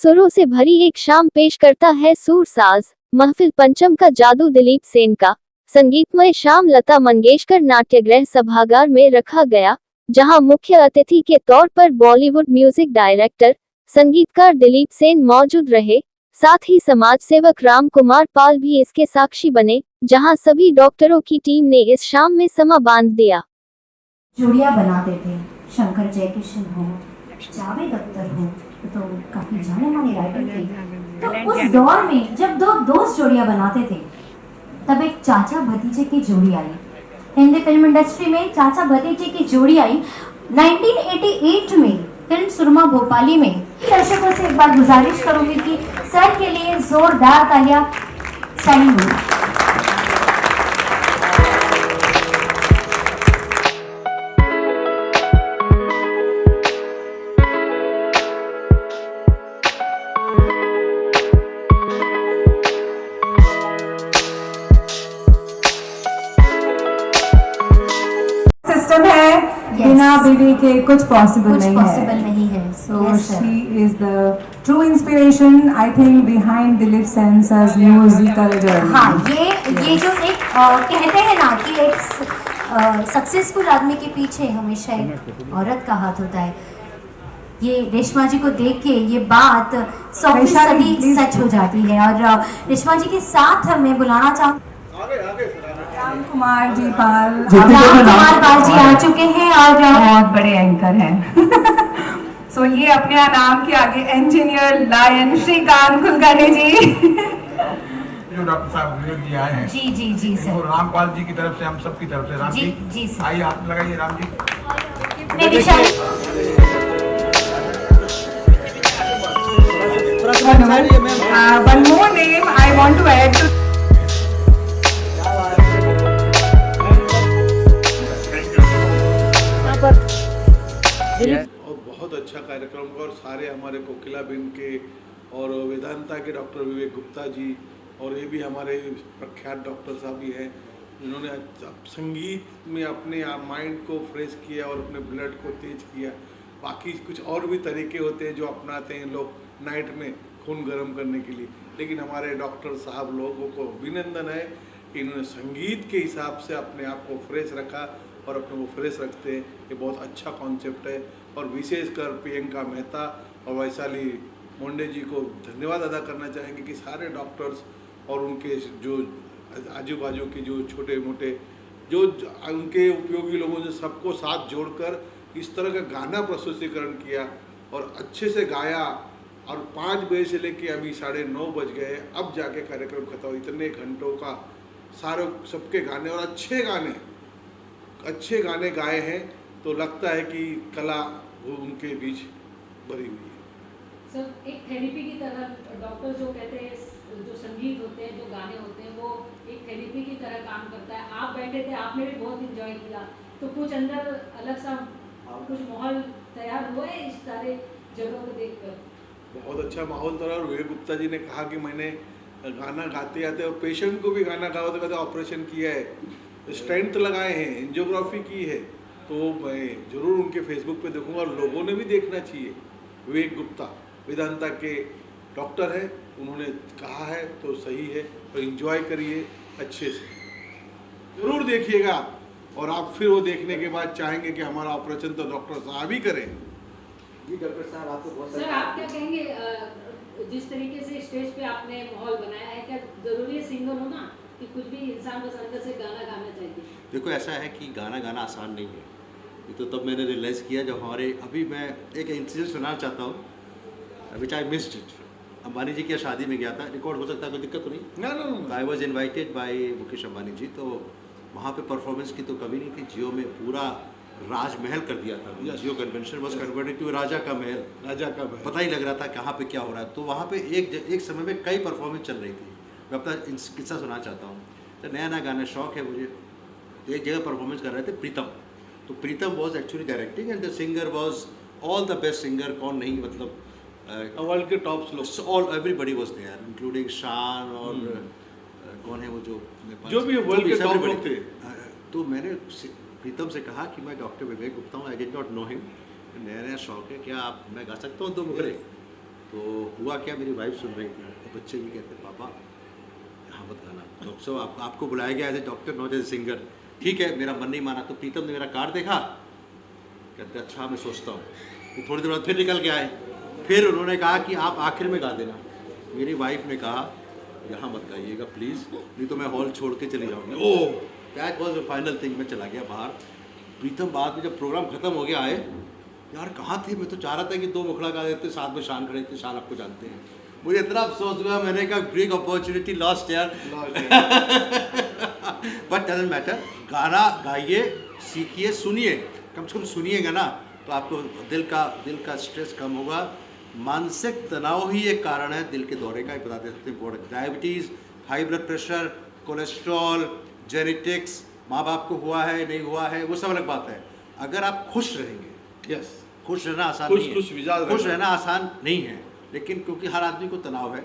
सुरों से भरी एक शाम पेश करता है सूरसाज। महफिल पंचम का जादू दिलीप सेन का संगीतमय शाम लता मंगेशकर नाट्यगृह सभागार में रखा गया, जहां मुख्य अतिथि के तौर पर बॉलीवुड म्यूजिक डायरेक्टर संगीतकार दिलीप सेन मौजूद रहे। साथ ही समाज सेवक राम कुमार पाल भी इसके साक्षी बने, जहां सभी डॉक्टरों की टीम ने इस शाम में समा बांध दिया। जोड़ियां बनाते थे, शंकर जयकिशन हो, जावेद अख्तर हो, तो काफी जाने माने राइटर थे। तो उस दौर में जब दो दोस्त जोड़ियां बनाते थे, तब एक चाचा भतीजे की जोड़ी आई। हिंदी फिल्म इंडस्ट्री में चाचा भतीजे की जोड़ी आई 1988 में फिल्म सुरमा भोपाली में। दर्शकों से एक बार गुजारिश करूंगी कि सर के लिए जोरदार तालियां चाहिए। सिस्टम है, बिना बीवी के कुछ पॉसिबल नहीं है। So she is the true inspiration, I think, behind Dilip Sen's musical journey. हाँ, ये जो एक कहते हैं ना कि एक सक्सेसफुल आदमी के पीछे हमेशा एक औरत का हाथ होता है। ये रेशमा जी को देख के ये बात 100% सच हो जाती है। और रेशमा जी के साथ मैं बुलाना चाहूँ राम कुमार जी पाल। राम कुमार पाल जी आ चुके हैं और बहुत बड़े एंकर हैं। सो ये अपने नाम के आगे इंजीनियर लायन श्रीकांत कुलकर्णी जी जो डॉक्टर साहब विवेक जी आए हैं। जी जी जी सर। और रामपाल जी की तरफ से, हम सब की तरफ से राम जी जी सर। आइए, हाथ लगाइए Ram ji. One more name I want to add to और बहुत अच्छा कार्यक्रम का, और सारे हमारे कोकिला बिन के और वेदांता के डॉक्टर विवेक गुप्ता जी, और ये भी हमारे प्रख्यात डॉक्टर साहब भी हैं, जिन्होंने संगीत में अपने माइंड को फ्रेश किया और अपने ब्लड को तेज किया। बाकी कुछ और भी तरीके होते हैं जो अपनाते हैं लोग नाइट में खून गर्म करने के लिए, लेकिन हमारे डॉक्टर साहब लोगों को अभिनंदन है कि इन्होंने संगीत के हिसाब से अपने आप को फ्रेश रखा और अपने को फ्रेश रखते हैं। ये बहुत अच्छा कॉन्सेप्ट है। और विशेषकर प्रियंका मेहता और वैशाली मोंडे जी को धन्यवाद अदा करना चाहेंगे कि सारे डॉक्टर्स और उनके जो आजू बाजू के जो छोटे मोटे जो उनके उपयोगी लोगों ने सबको साथ जोड़कर इस तरह का गाना प्रस्तुतिकरण किया और अच्छे से गाया। और 5 बजे से लेके अभी 9:30 बज गए, अब जाके कार्यक्रम खत्म हो। इतने घंटों का सारे सबके गाने और अच्छे गाने गाए हैं, तो लगता है कि कला वो उनके बीच भरी हुई है। सर, एक थेरेपी की तरह डॉक्टर जो कहते हैं, जो संगीत होते हैं, जो गाने होते हैं, वो एक थेरेपी की तरह काम करता है। आप बैठे थे, आपने भी बहुत एंजॉय किया, तो कुछ अंदर अलग सा कुछ माहौल तैयार हुआ है इस सारे जगहों को देखकर? बहुत अच्छा माहौल था। और विवेक गुप्ता जी ने कहा कि मैंने गाना गाते आते और पेशेंट को भी गाना गाते गाते ऑपरेशन किया है, स्टेंट लगाए हैं, एंजियोग्राफी की है, तो मैं ज़रूर उनके फेसबुक पे देखूंगा और लोगों ने भी देखना चाहिए। विवेक गुप्ता वेदांता के डॉक्टर है, उन्होंने कहा है तो सही है, तो एंजॉय करिए अच्छे से, ज़रूर देखिएगा। और आप फिर वो देखने के बाद चाहेंगे कि हमारा ऑपरेशन तो डॉक्टर साहब ही करें। जी डॉक्टर साहब, आपको बहुत सर, आप क्या कहेंगे, जिस तरीके से स्टेज पे आपने माहौल बनाया है, क्या जरूरी है सिंगर होना कि कुछ भी इंसान बस अंदर से गाना गाना चाहिए? देखो, ऐसा है कि गाना गाना आसान नहीं है। ये तो तब मैंने रियलाइज़ किया जब हमारे, अभी मैं एक इंसिडेंट सुनाना चाहता हूँ विच आई मिस्ड इट। अंबानी जी की शादी में गया था, रिकॉर्ड हो सकता है, कोई दिक्कत तो नहीं? ना। I was invited by Mukesh Ambani ji, तो वहाँ पे परफॉर्मेंस की तो कमी नहीं थी। जियो में पूरा राजमहल कर दिया था। जियो कन्वेंशन वॉज कन्वर्टेड टू राजा का महल। पता ही लग रहा था कहाँ पे क्या हो रहा है। तो वहाँ पे एक समय में कई परफॉर्मेंस चल रही थी। मैं अपना किस्सा सुना चाहता हूँ। तो नया गाना शौक है मुझे। एक जगह परफॉर्मेंस कर रहे थे प्रीतम, तो Pritam was actually directing and the singer was all the best singer. कौन नहीं, मतलब वर्ल्ड के टॉप लोग, all everybody was there including Shaan और कौन है वो जो भी वर्ल्ड के टॉप लोग थे। तो मैंने प्रीतम से कहा कि मैं डॉक्टर विवेक गुप्ता हूँ, I did not know him, नया शौक है, क्या आप मैं गा सकता हूँ 2 मुखड़े? तो हुआ क्या, मेरी वाइफ सुन रही थी और बच्चे भी कहते पापा यहाँ मत गाना, डॉक्टर साहब आपको बुलाया गया as a doctor not as a singer. ठीक है, मेरा मन नहीं माना तो प्रीतम ने मेरा कार्ड देखा, कहते अच्छा मैं सोचता हूँ। तो थोड़ी देर बाद फिर निकल के आए, फिर उन्होंने कहा कि आप आखिर में गा देना। मेरी वाइफ ने कहा यहाँ मत गाइएगा प्लीज़, नहीं तो मैं हॉल छोड़ के चली जाऊँगी। Oh that was the final thing. मैं चला गया बाहर। प्रीतम बाद में जब प्रोग्राम खत्म हो गया आए, यार कहाँ थे, मैं तो चाह रहा था कि 2 मुखड़ा गा देते, साथ में शान खड़े थे, शान आपको जानते हैं। मुझे इतना अफसोस हुआ, मैंने कहा ग्रेट अपॉर्चुनिटी लॉस्ट यार। बट डजंट मैटर, गाना गाइए, सीखिए, सुनिए, कम से कम सुनिएगा ना तो आपको दिल का स्ट्रेस कम होगा। मानसिक तनाव ही एक कारण है दिल के दौरे का, एक बता देते हैं। Diabetes, high blood pressure, cholesterol, genetics, माँ बाप को हुआ है नहीं हुआ है वो सब अलग बात है। अगर आप खुश रहेंगे, यस, खुश रहना आसान नहीं है, खुश रहना आसान नहीं है, लेकिन क्योंकि हर आदमी को तनाव है,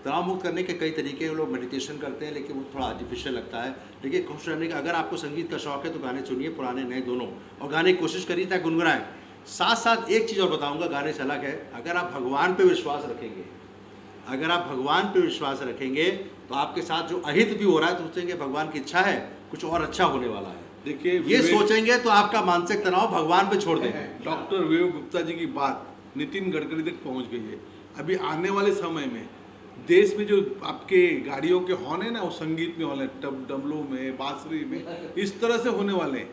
तनाव मुक्त करने के कई तरीके, लोग मेडिटेशन करते हैं लेकिन वो थोड़ा आर्टिफिशियल लगता है। लेकिन खुश रहने का, अगर आपको संगीत का शौक है तो गाने सुनिए, पुराने नए दोनों, और गाने की कोशिश करिए ताकि गुनगुनाएं। साथ साथ एक चीज़ और बताऊंगा, गाने से अलग है, अगर आप भगवान पे विश्वास रखेंगे, अगर आप भगवान पे विश्वास रखेंगे तो आपके साथ जो अहित भी हो रहा है तो सोचेंगे भगवान की इच्छा है, कुछ और अच्छा होने वाला है। देखिए ये सोचेंगे तो आपका मानसिक तनाव भगवान पे छोड़ देंगे। डॉक्टर विवेक गुप्ता जी की बात नितिन गडकरी तक पहुंच गई है। अभी आने वाले समय में देश में जो आपके गाड़ियों के हॉर्न है ना, वो संगीत में हॉर्न है, डमरू में, बांसुरी में, इस तरह से होने वाले हैं।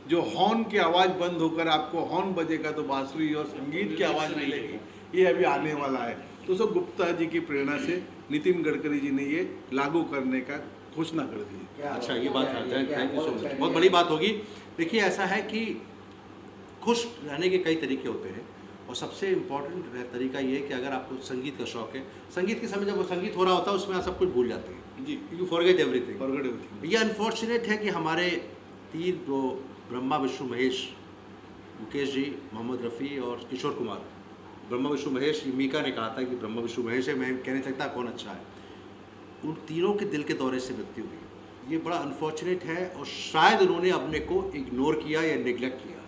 जो हॉर्न की आवाज़ बंद होकर आपको हॉर्न बजेगा तो बांसुरी और संगीत की आवाज़ मिलेगी, ये अभी आने वाला है। तो सब गुप्ता जी की प्रेरणा से नितिन गडकरी जी ने ये लागू करने का घोषणा कर दी। अच्छा, ये बात है, थैंक यू सो मच, बहुत बड़ी बात होगी। देखिए ऐसा है कि खुश रहने के कई तरीके होते हैं और सबसे इम्पोर्टेंट तरीका ये है कि अगर आपको संगीत का शौक है, संगीत के समय जब वो संगीत हो रहा होता है उसमें आप सब कुछ भूल जाते हैं जी, you forget everything. Forget everything. ये अनफॉर्चुनेट है कि हमारे 3 जो ब्रह्मा विष्णु महेश, मुकेश जी, मोहम्मद रफ़ी और किशोर कुमार, ब्रह्मा विष्णु महेश, मीका ने कहा था कि ब्रह्मा विष्णु महेश है, मैं कह नहीं सकता कौन अच्छा है, उन तीनों के दिल के दौरे से मृत्यु हुई। ये बड़ा अनफॉर्चुनेट है और शायद उन्होंने अपने को इग्नोर किया या नेग्लेक्ट किया।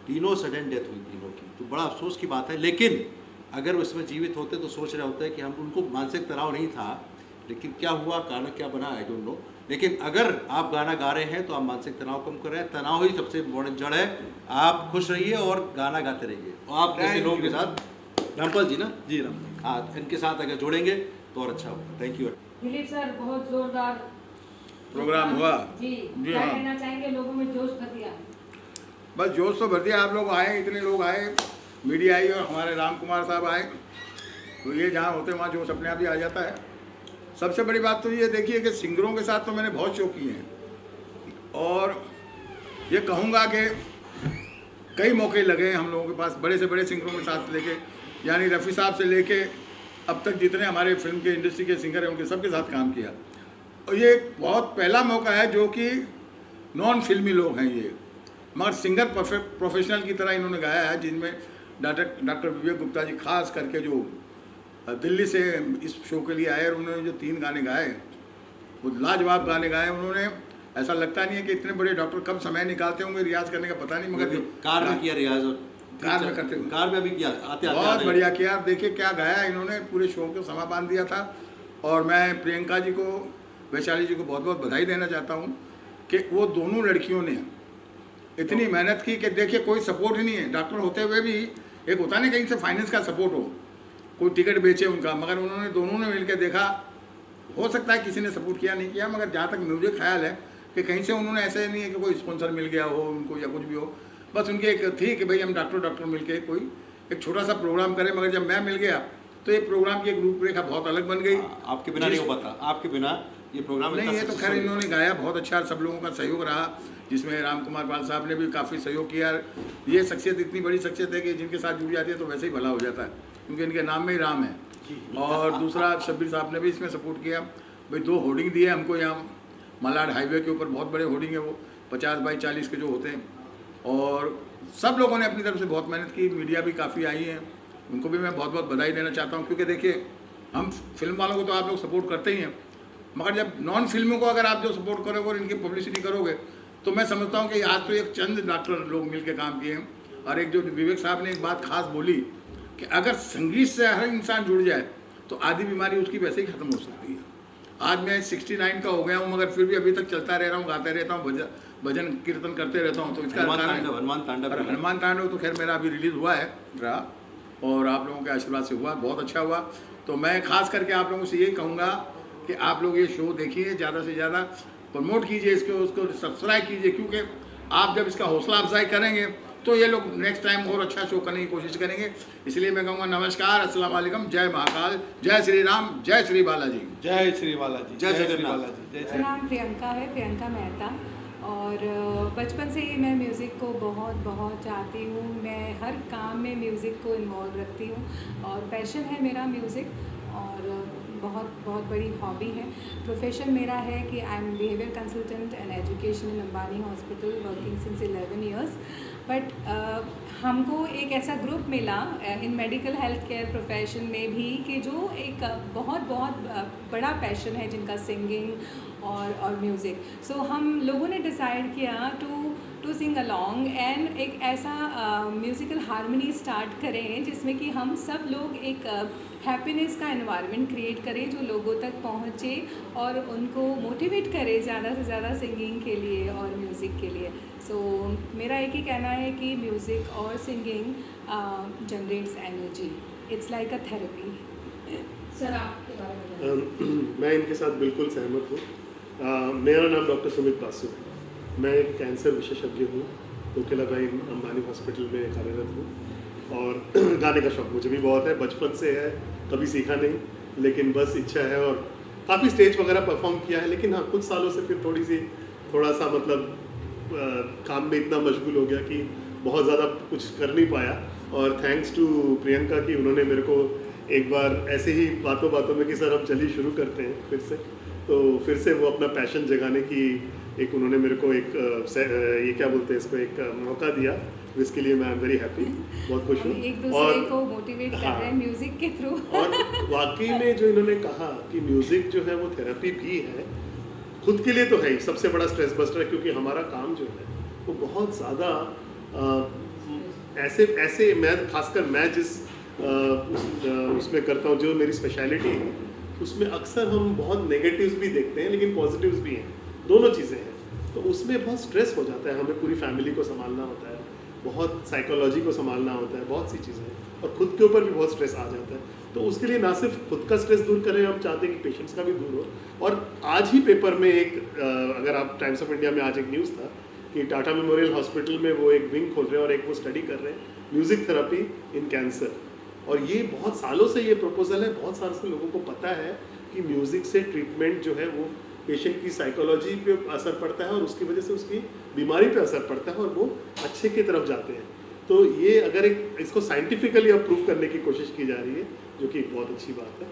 तीनों सडन डेथ हुई तीनों की, तो बड़ा अफसोस की बात है। लेकिन अगर वो इसमें जीवित होते तो सोच रहे होते कि हम, उनको मानसिक तनाव नहीं था, लेकिन क्या हुआ, कारण क्या बना, आई डोंट नो। लेकिन अगर आप गाना गा रहे हैं तो आप मानसिक तनाव कम कर रहे हैं। तनाव ही सबसे बड़ी जड़ है। आप खुश रहिए और गाना गाते रहिए। और आप जैसे लोगों के साथ, रामपाल जी ना, जी रामपाल, हाँ, इनके साथ अगर जोड़ेंगे तो और अच्छा होगा। Thank you. दिलीप सर, बहुत जोरदार प्रोग्राम हुआ जी, जी, क्या हाँ। कहना चाहेंगे, लोगों में जोश भर दिया? बस जोश तो भर दिया, आप लोग आए, इतने लोग आए, मीडिया आई और हमारे राम कुमार साहब आए, तो ये जहाँ होते वहाँ जोश अपने आप ही आ जाता है। सबसे बड़ी बात तो ये देखिए कि सिंगरों के साथ तो मैंने बहुत शो किए हैं और ये कहूँगा कि कई मौके लगे हैं हम लोगों के पास, बड़े से बड़े सिंगरों के साथ लेके, यानी रफ़ी साहब से लेके अब तक जितने हमारे फिल्म के इंडस्ट्री के सिंगर हैं उनके सबके साथ काम किया। और ये बहुत पहला मौका है जो कि नॉन फिल्मी लोग हैं ये, मगर सिंगर प्रोफेशनल की तरह इन्होंने गाया है, जिनमें डॉक्टर विवेक गुप्ता जी खास करके जो दिल्ली से इस शो के लिए आए और उन्होंने जो 3 गाने गाए वो लाजवाब गाने गाए उन्होंने। ऐसा लगता नहीं है कि इतने बड़े डॉक्टर कब समय निकालते होंगे रियाज करने का पता नहीं, मगर कार में किया रियाज और कार में करते हुए कार में भी किया, आते बहुत बढ़िया किया। आप देखिए क्या गाया इन्होंने, पूरे शो को समा बांध दिया था। और मैं प्रियंका जी को, वैशाली जी को बहुत बहुत बधाई देना चाहता हूँ कि वो दोनों लड़कियों ने इतनी मेहनत की कि देखिए कोई सपोर्ट ही नहीं है, डॉक्टर होते हुए भी एक होता नहीं कहीं से फाइनेंस का सपोर्ट हो, कोई टिकट बेचे उनका, मगर उन्होंने दोनों ने मिलकर देखा, हो सकता है किसी ने सपोर्ट किया नहीं किया, मगर जहाँ तक मुझे ख्याल है कि कहीं से उन्होंने ऐसे नहीं है कि कोई स्पॉन्सर मिल गया हो उनको या कुछ भी हो, बस उनकी एक थी कि भाई हम डॉक्टर मिलके कोई एक छोटा सा प्रोग्राम करें। मगर जब मैं मिल गया तो ये प्रोग्राम की एक रूपरेखा बहुत अलग बन गई। आपके बिना नहीं हो पाता, आपके बिना ये प्रोग्राम नहीं, ये तो खैर इन्होंने गाया बहुत अच्छा, सब लोगों का सहयोग रहा, जिसमें राम कुमार पाल साहब ने भी काफ़ी सहयोग किया। ये शख्सियत इतनी बड़ी शख्सियत है कि जिनके साथ जुड़ जाती है तो वैसे ही भला हो जाता है, क्योंकि इनके नाम में ही राम है। और दूसरा शब्बीर साहब ने भी इसमें सपोर्ट किया। भाई 2 होर्डिंग दिए हमको यहाँ मलाड हाईवे के ऊपर, बहुत बड़े होर्डिंग है वो 50 बाई 40 के जो होते हैं, और सब लोगों ने अपनी तरफ से बहुत मेहनत की। मीडिया भी काफ़ी आई है, उनको भी मैं बहुत बहुत बधाई देना चाहता हूँ, क्योंकि देखिए हम फिल्म वालों को तो आप लोग सपोर्ट करते ही हैं, मगर जब नॉन फिल्मों को अगर आप जो सपोर्ट करोगे और इनकी पब्लिसिटी करोगे तो मैं समझता हूँ कि आज तो एक चंद डॉक्टर लोग मिल के काम किए हैं। और एक जो विवेक साहब ने एक बात खास बोली, कि अगर संगीत से हर इंसान जुड़ जाए तो आधी बीमारी उसकी वैसे ही ख़त्म हो सकती है। आज मैं 69 का हो गया हूँ, मगर फिर भी अभी तक चलता रह रहा हूँ, गाता रहता हूँ, भजन कीर्तन करते रहता हूँ। तो इसका हनुमान तांडव तो खैर मेरा अभी रिलीज़ हुआ है रहा, और आप लोगों के आशीर्वाद से हुआ, बहुत अच्छा हुआ। तो मैं खास करके आप लोगों से यही कहूँगा कि आप लोग ये शो देखिए, ज़्यादा से ज़्यादा प्रमोट कीजिए इसको, उसको सब्सक्राइब कीजिए, क्योंकि आप जब इसका हौसला अफजाई करेंगे तो ये लोग नेक्स्ट टाइम और अच्छा शो करने की कोशिश करेंगे। इसलिए मैं कहूँगा नमस्कार, अस्सलाम वालेकुम, जय महाकाल, जय श्री राम, जय श्री बालाजी, जय श्री बालाजी, जय श्री जगन्नाथ। बालाजी, जय मेरा श्री। नाम प्रियंका है, प्रियंका मेहता। और बचपन से ही मैं म्यूज़िक को बहुत बहुत चाहती हूँ। मैं हर काम में म्यूज़िक को इन्वॉल्व रखती हूँ और पैशन है मेरा म्यूज़िक, और बहुत बहुत बड़ी हॉबी है। प्रोफेशन मेरा है कि I am behaviour consultant and education in Ambani hospital, working since 11 years. But हमको एक ऐसा ग्रुप मिला इन मेडिकल हेल्थ केयर प्रोफेशन में भी कि जो एक बहुत बहुत बड़ा पैशन है जिनका सिंगिंग और म्यूज़िक। सो हम लोगों ने डिसाइड किया टू सिंग अलोंग एंड एक ऐसा म्यूज़िकल हारमोनी स्टार्ट करें जिसमें कि हम सब लोग एक हैप्पीनेस का एनवायरनमेंट क्रिएट करें जो लोगों तक पहुँचे और उनको मोटिवेट करे ज़्यादा से ज़्यादा सिंगिंग के लिए और म्यूज़िक के लिए। सो मेरा एक ही कहना है कि म्यूज़िक और singing generates energy, it's like a therapy. Sir आपके बारे में मैं इनके साथ बिल्कुल सहमत हूँ। मेरा नाम डॉक्टर सुमित बासु है। मैं एक कैंसर विशेषज्ञ हूँ, कोकिलाबाई अंबानी हॉस्पिटल में कार्यरत हूँ। और गाने का शौक मुझे भी बहुत है, बचपन से है, कभी सीखा नहीं, लेकिन बस इच्छा है। और काफ़ी स्टेज वगैरह परफॉर्म किया है, लेकिन हाँ कुछ सालों से फिर थोड़ा सा मतलब काम में इतना मशगूल हो गया कि बहुत ज़्यादा कुछ कर नहीं पाया। और थैंक्स टू प्रियंका कि उन्होंने मेरे को एक बार ऐसे ही बातों बातों में कि सर अब चलिए शुरू करते हैं फिर से, तो फिर से वो अपना पैशन जगाने की एक उन्होंने मेरे को एक ये क्या बोलते हैं इसको, एक मौका दिया, जिसके लिए मैं आई एम वेरी हैप्पी, बहुत खुश हूँ। एक दूसरे को मोटिवेट कर रहे हैं म्यूज़िक के थ्रू। और वाकई में जो इन्होंने कहा कि म्यूज़िक जो है वो थेरेपी भी है, खुद के लिए तो है ही, सबसे बड़ा स्ट्रेस बस्टर है, क्योंकि हमारा काम जो है वो बहुत ज़्यादा ऐसे मैं खासकर मैं जिस उसमें करता हूँ, जो मेरी स्पेशलिटी है, उसमें अक्सर हम बहुत नेगेटिव्स भी देखते हैं लेकिन पॉजिटिव्स भी हैं, दोनों चीज़ें हैं। तो उसमें बहुत स्ट्रेस हो जाता है, हमें पूरी फैमिली को संभालना होता है, बहुत साइकोलॉजी को संभालना होता है, बहुत सी चीज़ें, और खुद के ऊपर भी बहुत स्ट्रेस आ जाता है। तो उसके लिए ना सिर्फ खुद का स्ट्रेस दूर करें, हम चाहते हैं कि पेशेंट्स का भी दूर हो। और आज ही पेपर में एक अगर आप टाइम्स ऑफ इंडिया में आज एक न्यूज़ था कि टाटा मेमोरियल हॉस्पिटल में वो एक विंग खोल रहे हैं और एक वो स्टडी कर रहे हैं म्यूज़िक थेरेपी इन कैंसर। और ये बहुत सालों से ये प्रपोजल है, बहुत सालों से लोगों को पता है कि म्यूज़िक से ट्रीटमेंट जो है वो पेशेंट की साइकोलॉजी पे असर पड़ता है और उसकी वजह से उसकी बीमारी पे असर पड़ता है और वो अच्छे की तरफ जाते हैं। तो ये अगर इसको साइंटिफिकली अप्रूव करने की कोशिश की जा रही है, जो कि बहुत अच्छी बात है।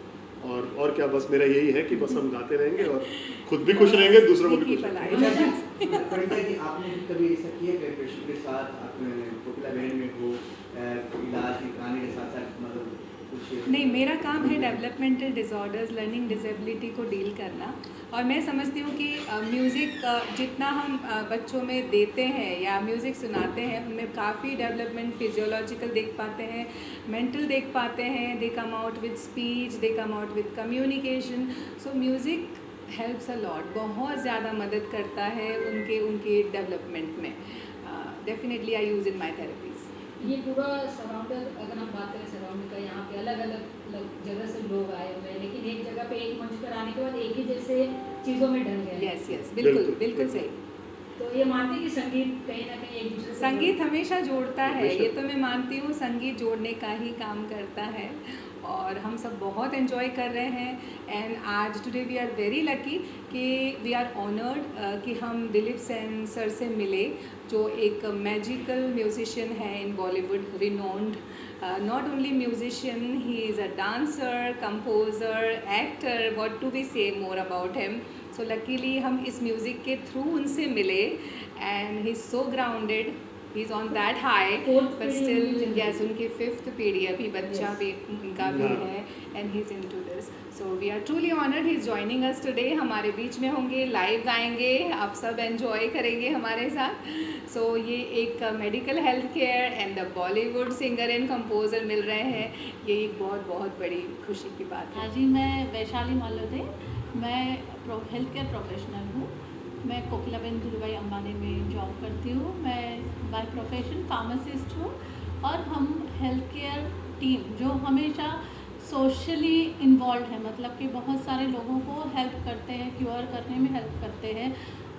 और क्या, बस मेरा यही है कि बस हम गाते रहेंगे और खुद भी खुश रहेंगे, दूसरों को भी खुश रहेंगे। प्रियंका जी, आपने कभी ऐसा किया कि पेशेंट के साथ आपने कोकिला बैंड में हो इलाज गाने के साथ साथ मतलब कुछ? नहीं, मेरा काम है डेवलपमेंटल डिसऑर्डर्स, लर्निंग डिसेबिलिटी को डील करना। और मैं समझती हूँ कि म्यूज़िक जितना हम बच्चों में देते हैं या म्यूज़िक सुनाते हैं, उनमें काफ़ी डेवलपमेंट फिजियोलॉजिकल देख पाते हैं, मेंटल देख पाते हैं, they come out with speech, they come out with communication. So music helps a lot, बहुत ज़्यादा मदद करता है उनके डेवलपमेंट में। Definitely I use in my therapies. ये पूरा सराउंडर, अगर हम बात करें सराउंडिंग का, यहाँ पे अलग अलग जगह से लोग आए हुए हैं, लेकिन एक जगह पे एक मंच पर आने के बाद एक ही जैसे चीज़ों में ढल गए। यस, बिल्कुल सही। तो ये मानते हैं कि संगीत कहीं ना कहीं एक दूसरे से संगीत हमेशा जोड़ता है, ये तो मैं मानती हूँ, संगीत जोड़ने का ही काम करता है और हम सब बहुत एंजॉय कर रहे हैं। एंड आज today we are very lucky कि वी आर ऑनर्ड कि हम दिलीप सेन सर से मिले, जो एक मैजिकल म्यूजिशियन है in Bollywood, renowned, not only musician, he is a dancer, composer, actor, what to we say more about him. So luckily हम इस म्यूज़िक के थ्रू उनसे मिले and he is so grounded, he is on that high, but still yes, उनकी 5th पीढ़ी, अभी बच्चा भी उनका भी है and he is into this. So we are truly honoured he is joining us today. हमारे बीच में होंगे, लाइव गाएंगे, आप सब एंजॉय करेंगे हमारे साथ। सो ये एक medical health care and the Bollywood singer and composer मिल रहे हैं, ये एक बहुत बहुत बड़ी खुशी की बात है। हाँ जी, मैं वैशाली मालोदे, मैं हेल्थ केयर प्रोफेशनल हूँ। मैं कोकिलाबेन धीरूभाई अंबानी में जॉब करती हूँ। मैं बाय प्रोफेशन फार्मासिस्ट हूँ और हम हेल्थ केयर टीम जो हमेशा सोशली इन्वॉल्व है, मतलब कि बहुत सारे लोगों को हेल्प करते हैं, क्योर करने में हेल्प करते हैं।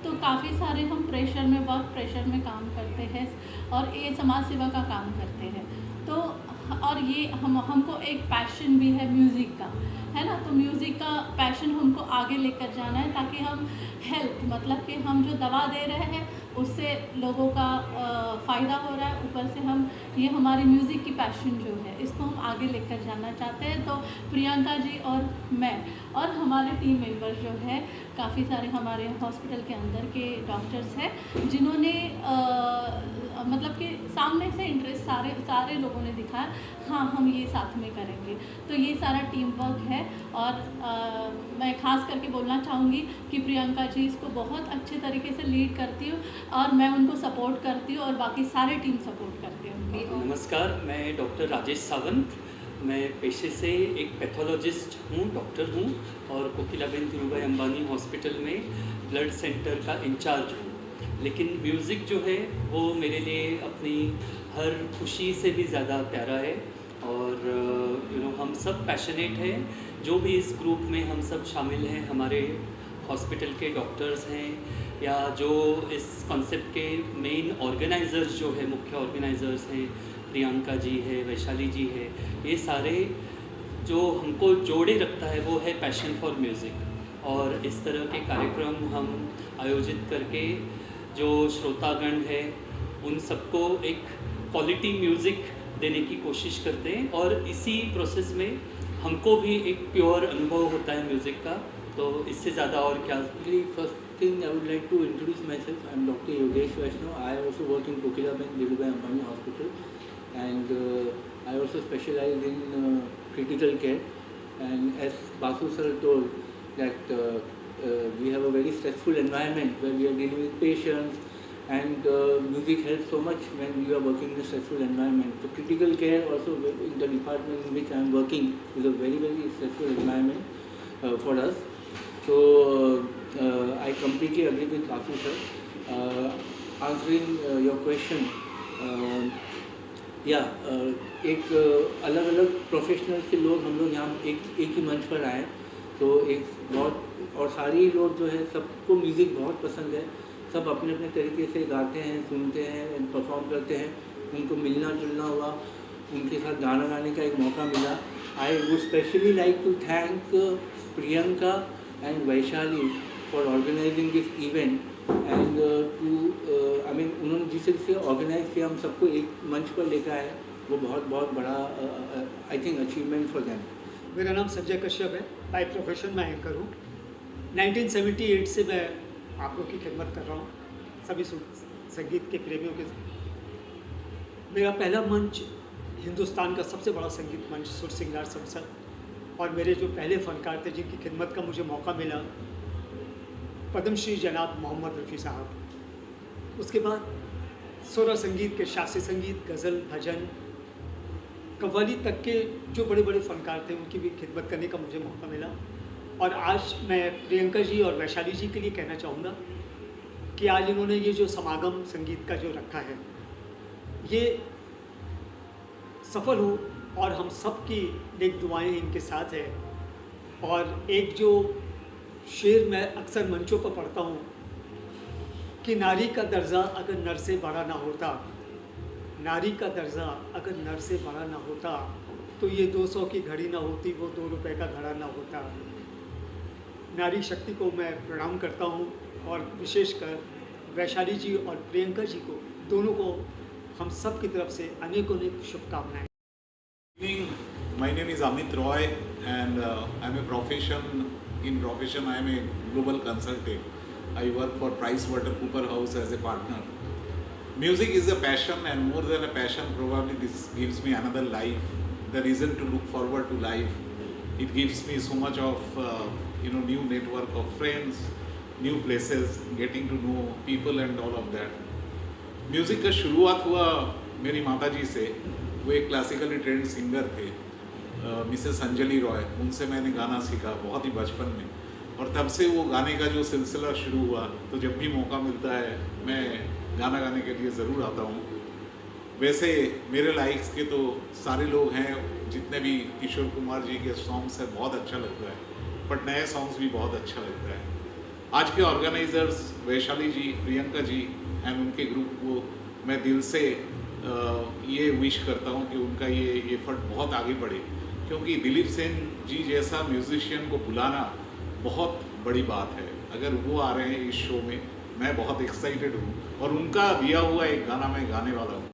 तो काफ़ी सारे हम प्रेशर में, वर्क प्रेशर में काम करते हैं और ये समाज सेवा का काम करते हैं। तो और ये हमको एक पैशन भी है म्यूज़िक का, है ना। तो म्यूज़िक का पैशन हमको आगे लेकर जाना है ताकि हम हेल्थ, मतलब कि हम जो दवा दे रहे हैं उससे लोगों का फ़ायदा हो रहा है, ऊपर से हम ये हमारी म्यूज़िक की पैशन जो है इसको हम आगे लेकर जाना चाहते हैं। तो प्रियंका जी और मैं और हमारे टीम मेंबर जो है, काफ़ी सारे हमारे हॉस्पिटल के अंदर के डॉक्टर्स हैं जिन्होंने मतलब कि सामने से इंटरेस्ट सारे लोगों ने दिखाया, हाँ हम ये साथ में करेंगे। तो ये सारा टीम वर्क है और मैं ख़ास करके बोलना चाहूँगी कि प्रियंका जी इसको बहुत अच्छे तरीके से लीड करती हूँ और मैं उनको सपोर्ट करती हूँ और बाकी सारे टीम सपोर्ट करते हैं। नमस्कार, मैं डॉक्टर राजेश सावंत, मैं पेशे से एक पैथोलॉजिस्ट हूँ, डॉक्टर हूँ और कोकिलाबेन धीरूभाई अंबानी हॉस्पिटल में ब्लड सेंटर का इंचार्ज हूँ। लेकिन म्यूज़िक जो है वो मेरे लिए अपनी हर खुशी से भी ज़्यादा प्यारा है और हम सब पैशनेट हैं। जो भी इस ग्रुप में हम सब शामिल हैं, हमारे हॉस्पिटल के डॉक्टर्स हैं या जो इस कॉन्सेप्ट के मेन ऑर्गेनाइज़र्स जो है, मुख्य ऑर्गेनाइज़र्स हैं, प्रियंका जी है, वैशाली जी है, ये सारे जो हमको जोड़े रखता है वो है पैशन फॉर म्यूज़िक। और इस तरह के कार्यक्रम हम आयोजित करके जो श्रोतागण है उन सबको एक क्वालिटी म्यूज़िक देने की कोशिश करते हैं और इसी प्रोसेस में हमको भी एक प्योर अनुभव होता है म्यूज़िक का। तो इससे ज़्यादा और क्या। First thing I would like to introduce myself. I am Dr. Yogesh Vaishnav. I also work in Kokilaben Dhirubhai Ambani Hospital and I also specialize in critical care. And as Basu sir told that we have a very stressful environment where we are dealing with patients and music helps so much when you are working in a stressful environment. So critical care also in the department in which I am working is a very stressful environment for us. So I completely agree with Basu sir. Answering your question, एक अलग अलग professional के लोग हम लोग यहाँ एक ही मंच पर आए, तो एक बहुत और सारी लोग जो है सबको म्यूज़िक बहुत पसंद है, सब अपने अपने तरीके से गाते हैं, सुनते हैं, परफॉर्म करते हैं। उनको मिलना जुलना हुआ, उनके साथ गाना गाने का एक मौका मिला। I would specially like to thank Priyanka and Vaishali for organising this event and उन्होंने जिसे ऑर्गेनाइज किया, हम सबको एक मंच पर लेकर आए, वो बहुत बड़ा I think achievement for them. मेरा नाम संजय कश्यप है, बाय प्रोफेशन मैं एंकर हूँ। 1978 से मैं आप लोग की खिदमत कर रहा हूँ, सभी संगीत के प्रेमियों के। मेरा पहला मंच हिंदुस्तान का सबसे बड़ा संगीत मंच सुर सिंगार संसद, और मेरे जो पहले फनकार थे जिनकी खिदमत का मुझे मौका मिला, पद्मश्री जनाब मोहम्मद रफ़ी साहब। उसके बाद सुर और संगीत के शास्त्रीय संगीत, गज़ल, भजन, कव्वाली तक के जो बड़े बड़े फनकार थे उनकी भी खिदमत करने का मुझे मौका मिला। और आज मैं प्रियंका जी और वैशाली जी के लिए कहना चाहूँगा कि आज इन्होंने ये जो समागम संगीत का जो रखा है, ये सफल हो और हम सब की नेक दुआएं इनके साथ है। और एक जो शेर मैं अक्सर मंचों पर पढ़ता हूँ कि नारी का दर्जा अगर नर से बड़ा ना होता, नारी का दर्जा अगर नर से बड़ा ना होता, तो ये 200 की घड़ी ना होती, वो 2 रुपए का घड़ा ना होता। नारी शक्ति को मैं प्रणाम करता हूँ और विशेषकर वैशाली जी और प्रियंका जी को, दोनों को हम सब की तरफ से अनेकों शुभकामनाएं। My name is Amit Roy and I'm a profession. In profession, I am a global consultant. I work for PricewaterhouseCoopers as a partner. Music is a passion, and more than a passion, probably this gives me another life, the reason to look forward to life. It gives me so much of new network of friends, new places, getting to know people and all of that. Music का शुरुआत हुआ मेरी माता जी से। वो एक classically trend singer थे, Mrs Anjali Roy. उनसे मैंने गाना सीखा बहुत ही बचपन में, और तब से वो गाने का जो सिलसिला शुरू हुआ। तो जब भी मौका मिलता है मैं गाना गाने के लिए ज़रूर आता हूँ। वैसे मेरे लाइक्स के तो सारे लोग हैं, जितने भी किशोर कुमार जी के सॉन्ग्स हैं बहुत अच्छा लगता है, बट नए सॉन्ग्स भी बहुत अच्छा लगता है। आज के ऑर्गेनाइजर्स वैशाली जी, प्रियंका जी एंड उनके ग्रुप को मैं दिल से ये विश करता हूँ कि उनका ये एफर्ट बहुत आगे बढ़े, क्योंकि दिलीप सेन जी जैसा म्यूजिशियन को बुलाना बहुत बड़ी बात है। अगर वो आ रहे हैं इस शो में, मैं बहुत एक्साइटेड हूँ और उनका दिया हुआ एक गाना मैं गाने वाला हूँ।